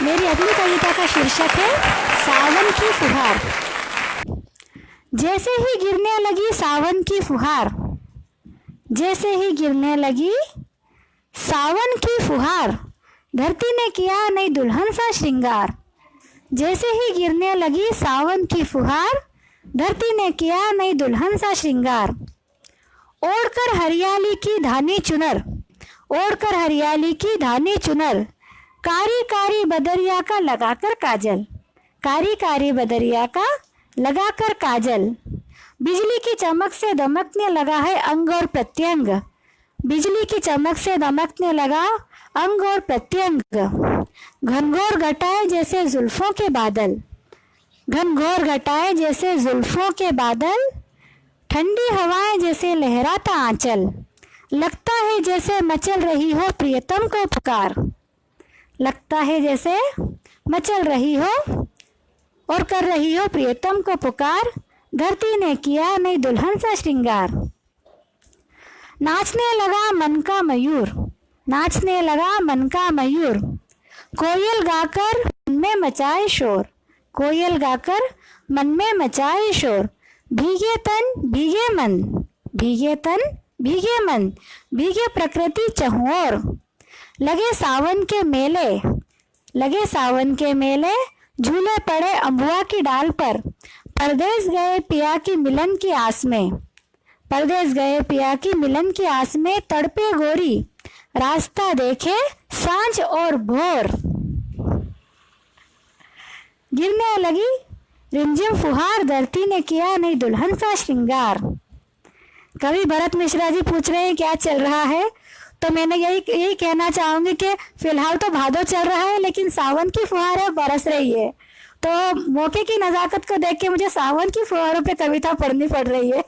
मेरी अगली कविता का शीर्षक है सावन की फुहार। जैसे ही गिरने लगी सावन की फुहार, जैसे ही गिरने लगी सावन की फुहार, धरती ने किया नई दुल्हन सा श्रृंगार। जैसे ही गिरने लगी सावन की फुहार, धरती ने किया नई दुल्हन सा श्रृंगार। ओढ़कर हरियाली की धानी चुनर, ओढ़कर हरियाली की धानी चुनर, कारी कारी बदरिया का लगाकर काजल, कारी कारी बदरिया का लगाकर काजल। बिजली की चमक से दमकने लगा है अंग और प्रत्यंग, बिजली की चमक से दमकने लगा अंग और प्रत्यंग। घनघोर घटाए जैसे जुल्फों के बादल, घनघोर घटाए जैसे जुल्फों के बादल, ठंडी हवाएं जैसे लहराता आंचल। लगता है जैसे मचल रही हो प्रियतम को पुकार, लगता है जैसे मचल रही हो और कर रही हो प्रियतम को पुकार। धरती ने किया नई दुल्हन सा श्रृंगार। नाचने लगा मन का मयूर, नाचने लगा मन का मयूर, कोयल गाकर मन में मचाए शोर, कोयल गाकर मन में मचाए शोर। भीगे तन भीगे मन, भीगे तन भीगे मन, भीगे प्रकृति चहुओर। लगे सावन के मेले, लगे सावन के मेले, झूले पड़े अम्बुआ की डाल पर। परदेस गए पिया की मिलन की आस में, परदेस गए पिया की मिलन की आस में, तड़पे गोरी रास्ता देखे सांझ और भोर। गिरने लगी रिमझिम फुहार, धरती ने किया नई दुल्हन सा श्रृंगार। कवि भरत मिश्रा जी पूछ रहे हैं क्या चल रहा है, तो मैंने यही कहना चाहूंगी कि फिलहाल तो भादो चल रहा है, लेकिन सावन की फुहारें बरस रही है। तो मौके की नजाकत को देख के मुझे सावन की फुहारों पे कविता पढ़नी पड़ रही है।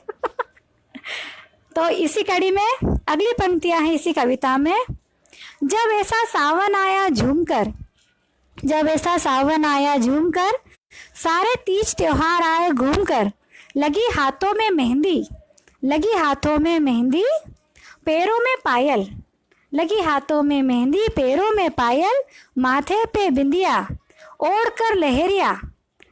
तो इसी कड़ी में अगली पंक्तियां हैं इसी कविता में। जब ऐसा सावन आया झूमकर, जब ऐसा सावन आया झूमकर, सारे तीज त्योहार आए घूमकर। लगी हाथों में मेहंदी, लगी हाथों में मेहंदी, पैरों में पायल, लगी हाथों में मेहंदी, पैरों में पायल, माथे पे बिंदिया ओढ़ कर लहरिया,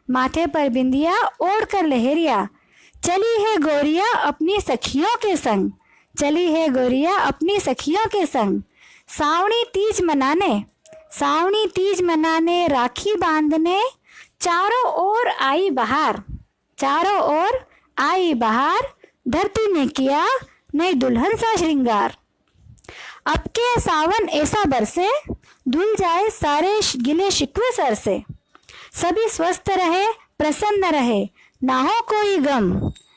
माथे पर बिंदिया ओढ़ कर लहरिया। चली है गोरिया अपनी सखियों के संग, चली है गोरिया अपनी सखियों के संग। सावणी तीज मनाने, सावणी तीज मनाने, राखी बांधने, चारों ओर आई बहार, चारों ओर आई बहार। धरती ने किया नई दुल्हन सा श्रृंगार। अब के सावन ऐसा बरसे, धुल जाए सारे गिले शिकवे सर से। सभी स्वस्थ रहे प्रसन्न रहे, ना हो कोई गम,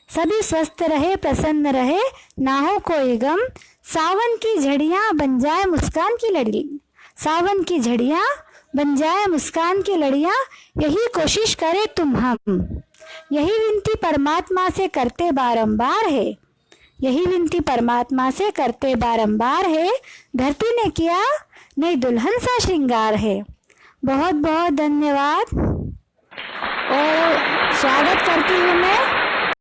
सभी स्वस्थ रहे प्रसन्न रहे, ना हो कोई गम। सावन की झड़ियां बन जाए मुस्कान की लड़ी, सावन की झड़ियां बन जाए मुस्कान की लड़ियां। यही कोशिश करे तुम हम, यही विनती परमात्मा से करते बारंबार है, यही विनती परमात्मा से करते बारंबार है। धरती ने किया नई दुल्हन सा श्रृंगार है। बहुत बहुत धन्यवाद और स्वागत करती हूँ मैं